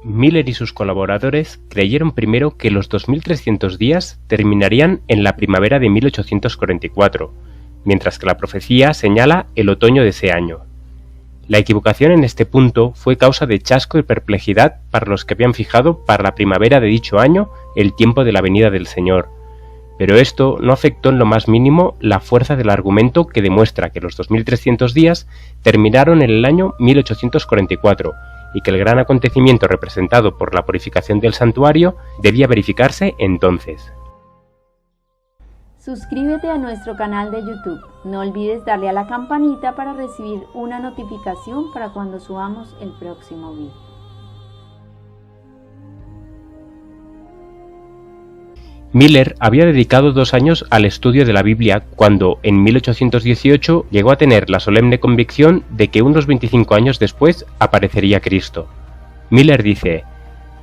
Miller y sus colaboradores creyeron primero que los 2300 días terminarían en la primavera de 1844, mientras que la profecía señala el otoño de ese año. La equivocación en este punto fue causa de chasco y perplejidad para los que habían fijado para la primavera de dicho año el tiempo de la venida del Señor, pero esto no afectó en lo más mínimo la fuerza del argumento que demuestra que los 2300 días terminaron en el año 1844, y que el gran acontecimiento representado por la purificación del santuario debía verificarse entonces. Suscríbete a nuestro canal de YouTube. No olvides darle a la campanita para recibir una notificación para cuando subamos el próximo video. Miller había dedicado 2 años al estudio de la Biblia cuando, en 1818, llegó a tener la solemne convicción de que unos 25 años después aparecería Cristo. Miller dice: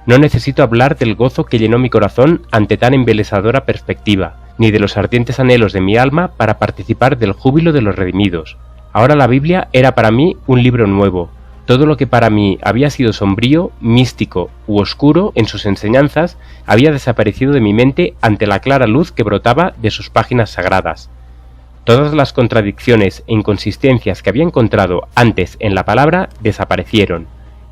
«No necesito hablar del gozo que llenó mi corazón ante tan embelesadora perspectiva, ni de los ardientes anhelos de mi alma para participar del júbilo de los redimidos. Ahora la Biblia era para mí un libro nuevo. Todo lo que para mí había sido sombrío, místico u oscuro en sus enseñanzas había desaparecido de mi mente ante la clara luz que brotaba de sus páginas sagradas. Todas las contradicciones e inconsistencias que había encontrado antes en la palabra desaparecieron,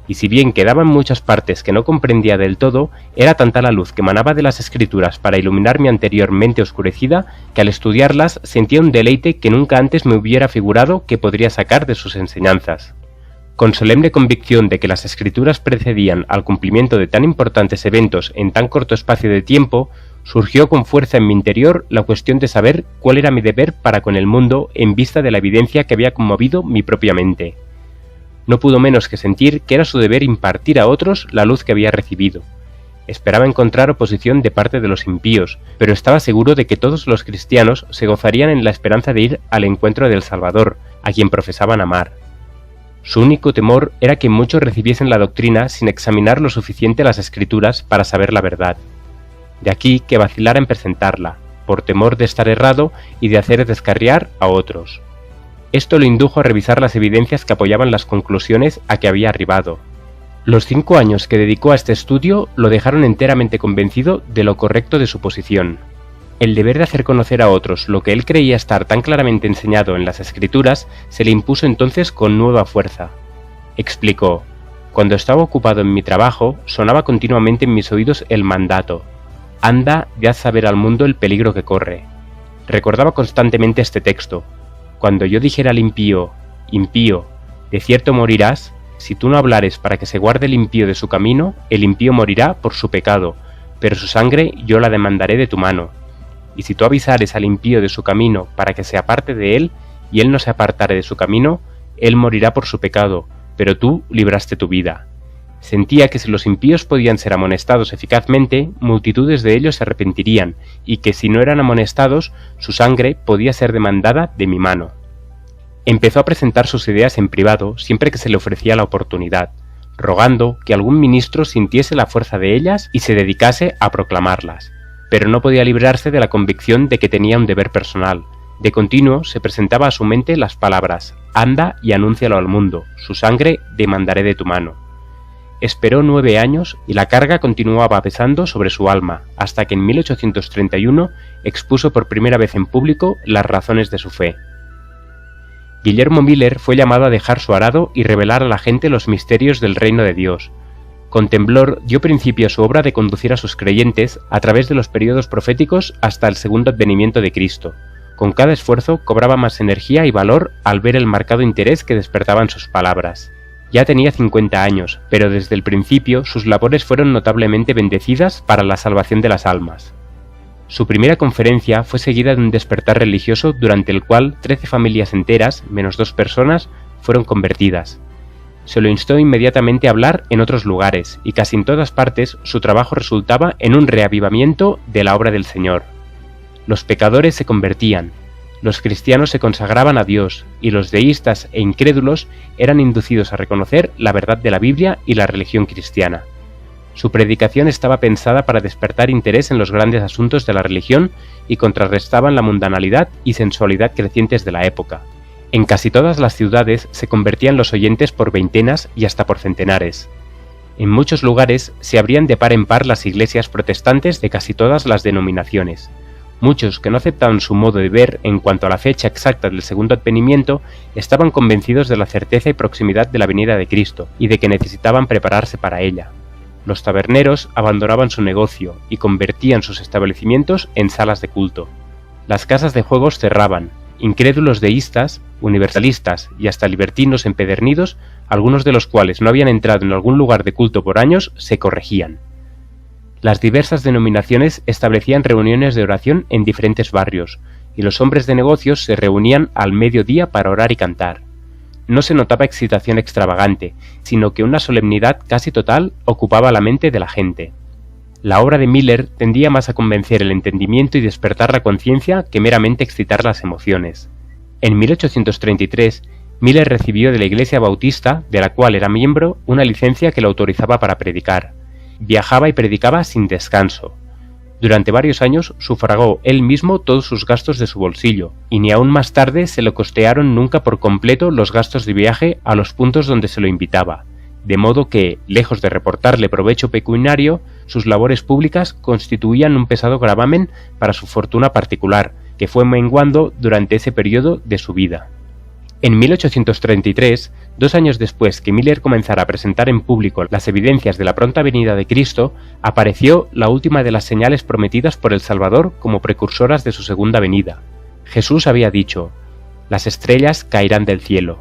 y si bien quedaban muchas partes que no comprendía del todo, era tanta la luz que emanaba de las Escrituras para iluminar mi anterior mente oscurecida que al estudiarlas sentía un deleite que nunca antes me hubiera figurado que podría sacar de sus enseñanzas. Con solemne convicción de que las Escrituras precedían al cumplimiento de tan importantes eventos en tan corto espacio de tiempo, surgió con fuerza en mi interior la cuestión de saber cuál era mi deber para con el mundo en vista de la evidencia que había conmovido mi propia mente. No pudo menos que sentir que era su deber impartir a otros la luz que había recibido. Esperaba encontrar oposición de parte de los impíos, pero estaba seguro de que todos los cristianos se gozarían en la esperanza de ir al encuentro del Salvador, a quien profesaban amar. Su único temor era que muchos recibiesen la doctrina sin examinar lo suficiente las Escrituras para saber la verdad. De aquí que vacilara en presentarla, por temor de estar errado y de hacer descarriar a otros. Esto lo indujo a revisar las evidencias que apoyaban las conclusiones a que había arribado. Los 5 años que dedicó a este estudio lo dejaron enteramente convencido de lo correcto de su posición. El deber de hacer conocer a otros lo que él creía estar tan claramente enseñado en las Escrituras se le impuso entonces con nueva fuerza. Explicó: «Cuando estaba ocupado en mi trabajo, sonaba continuamente en mis oídos el mandato: anda y haz saber al mundo el peligro que corre». Recordaba constantemente este texto: «Cuando yo dijera al impío: impío, de cierto morirás, si tú no hablares para que se guarde el impío de su camino, el impío morirá por su pecado, pero su sangre yo la demandaré de tu mano. Y si tú avisares al impío de su camino para que se aparte de él, y él no se apartare de su camino, él morirá por su pecado, pero tú libraste tu vida». Sentía que si los impíos podían ser amonestados eficazmente, multitudes de ellos se arrepentirían, y que si no eran amonestados, su sangre podía ser demandada de mi mano. Empezó a presentar sus ideas en privado siempre que se le ofrecía la oportunidad, rogando que algún ministro sintiese la fuerza de ellas y se dedicase a proclamarlas. Pero no podía librarse de la convicción de que tenía un deber personal. De continuo se presentaba a su mente las palabras: «Anda y anúncialo al mundo, su sangre demandaré de tu mano». Esperó 9 años y la carga continuaba pesando sobre su alma, hasta que en 1831 expuso por primera vez en público las razones de su fe. Guillermo Miller fue llamado a dejar su arado y revelar a la gente los misterios del reino de Dios. Con temblor dio principio a su obra de conducir a sus creyentes a través de los periodos proféticos hasta el segundo advenimiento de Cristo. Con cada esfuerzo cobraba más energía y valor al ver el marcado interés que despertaban sus palabras. Ya tenía 50 años, pero desde el principio sus labores fueron notablemente bendecidas para la salvación de las almas. Su primera conferencia fue seguida de un despertar religioso durante el cual 13 familias enteras, menos 2 personas, fueron convertidas. Se lo instó inmediatamente a hablar en otros lugares, y casi en todas partes su trabajo resultaba en un reavivamiento de la obra del Señor. Los pecadores se convertían, los cristianos se consagraban a Dios, y los deístas e incrédulos eran inducidos a reconocer la verdad de la Biblia y la religión cristiana. Su predicación estaba pensada para despertar interés en los grandes asuntos de la religión y contrarrestaban la mundanalidad y sensualidad crecientes de la época. En casi todas las ciudades se convertían los oyentes por veintenas y hasta por centenares. En muchos lugares se abrían de par en par las iglesias protestantes de casi todas las denominaciones. Muchos que no aceptaban su modo de ver en cuanto a la fecha exacta del segundo advenimiento estaban convencidos de la certeza y proximidad de la venida de Cristo y de que necesitaban prepararse para ella. Los taberneros abandonaban su negocio y convertían sus establecimientos en salas de culto. Las casas de juegos cerraban. Incrédulos deístas, universalistas y hasta libertinos empedernidos, algunos de los cuales no habían entrado en algún lugar de culto por años, se corregían. Las diversas denominaciones establecían reuniones de oración en diferentes barrios, y los hombres de negocios se reunían al mediodía para orar y cantar. No se notaba excitación extravagante, sino que una solemnidad casi total ocupaba la mente de la gente. La obra de Miller tendía más a convencer el entendimiento y despertar la conciencia que meramente excitar las emociones. En 1833, Miller recibió de la Iglesia Bautista, de la cual era miembro, una licencia que lo autorizaba para predicar. Viajaba y predicaba sin descanso. Durante varios años sufragó él mismo todos sus gastos de su bolsillo, y ni aún más tarde se le costearon nunca por completo los gastos de viaje a los puntos donde se lo invitaba, de modo que, lejos de reportarle provecho pecuniario, sus labores públicas constituían un pesado gravamen para su fortuna particular, que fue menguando durante ese periodo de su vida. En 1833, 2 años después que Miller comenzara a presentar en público las evidencias de la pronta venida de Cristo, apareció la última de las señales prometidas por el Salvador como precursoras de su segunda venida. Jesús había dicho: «Las estrellas caerán del cielo».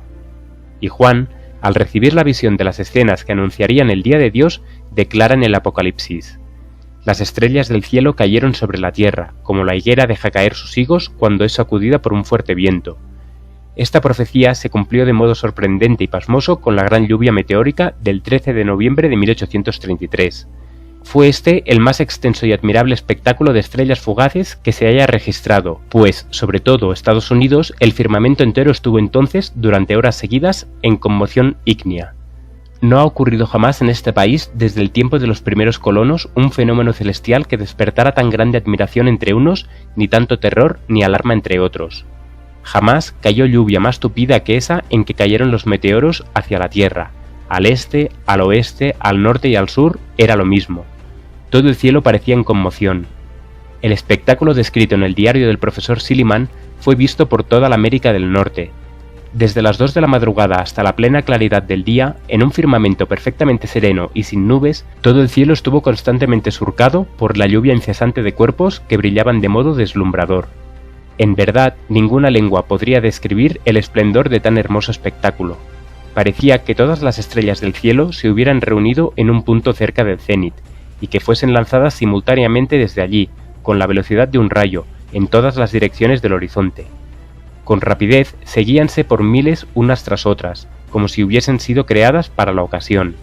Y Juan, al recibir la visión de las escenas que anunciarían el día de Dios, declara en el Apocalipsis: «Las estrellas del cielo cayeron sobre la tierra, como la higuera deja caer sus higos cuando es sacudida por un fuerte viento». Esta profecía se cumplió de modo sorprendente y pasmoso con la gran lluvia meteórica del 13 de noviembre de 1833. Fue este el más extenso y admirable espectáculo de estrellas fugaces que se haya registrado, pues, sobre todo Estados Unidos, el firmamento entero estuvo entonces, durante horas seguidas, en conmoción ígnea. No ha ocurrido jamás en este país, desde el tiempo de los primeros colonos, un fenómeno celestial que despertara tan grande admiración entre unos, ni tanto terror ni alarma entre otros. Jamás cayó lluvia más tupida que esa en que cayeron los meteoros hacia la Tierra. Al este, al oeste, al norte y al sur era lo mismo. Todo el cielo parecía en conmoción. El espectáculo descrito en el diario del profesor Silliman fue visto por toda la América del Norte. Desde las 2 de la madrugada hasta la plena claridad del día, en un firmamento perfectamente sereno y sin nubes, todo el cielo estuvo constantemente surcado por la lluvia incesante de cuerpos que brillaban de modo deslumbrador. En verdad, ninguna lengua podría describir el esplendor de tan hermoso espectáculo. Parecía que todas las estrellas del cielo se hubieran reunido en un punto cerca del cénit, y que fuesen lanzadas simultáneamente desde allí, con la velocidad de un rayo, en todas las direcciones del horizonte. Con rapidez seguíanse por miles unas tras otras, como si hubiesen sido creadas para la ocasión.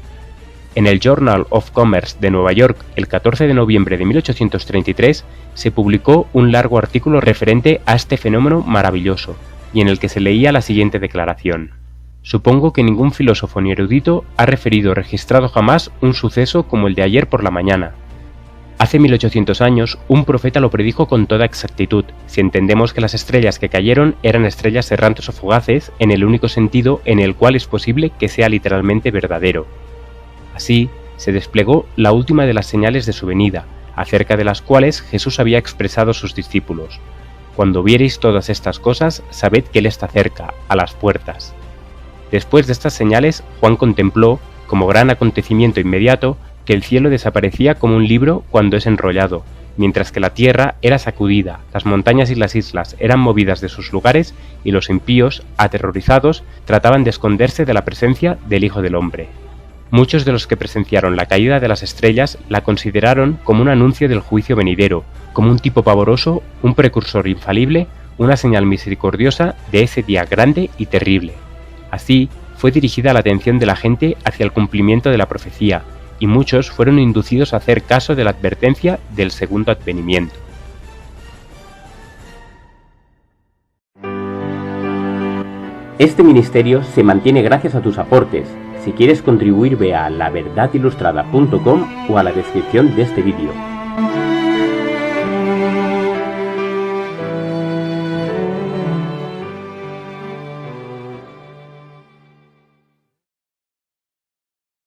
En el Journal of Commerce de Nueva York, el 14 de noviembre de 1833, se publicó un largo artículo referente a este fenómeno maravilloso, y en el que se leía la siguiente declaración: «Supongo que ningún filósofo ni erudito ha referido o registrado jamás un suceso como el de ayer por la mañana. Hace 1800 años, un profeta lo predijo con toda exactitud, si entendemos que las estrellas que cayeron eran estrellas errantes o fugaces en el único sentido en el cual es posible que sea literalmente verdadero. Así, se desplegó la última de las señales de su venida, acerca de las cuales Jesús había expresado a sus discípulos: «Cuando viereis todas estas cosas, sabed que Él está cerca, a las puertas». Después de estas señales, Juan contempló, como gran acontecimiento inmediato, que el cielo desaparecía como un libro cuando es enrollado, mientras que la tierra era sacudida, las montañas y las islas eran movidas de sus lugares y los impíos, aterrorizados, trataban de esconderse de la presencia del Hijo del Hombre. Muchos de los que presenciaron la caída de las estrellas la consideraron como un anuncio del juicio venidero, como un tipo pavoroso, un precursor infalible, una señal misericordiosa de ese día grande y terrible. Así, fue dirigida la atención de la gente hacia el cumplimiento de la profecía, y muchos fueron inducidos a hacer caso de la advertencia del segundo advenimiento. Este ministerio se mantiene gracias a tus aportes. Si quieres contribuir, ve a laverdadilustrada.com o a la descripción de este vídeo.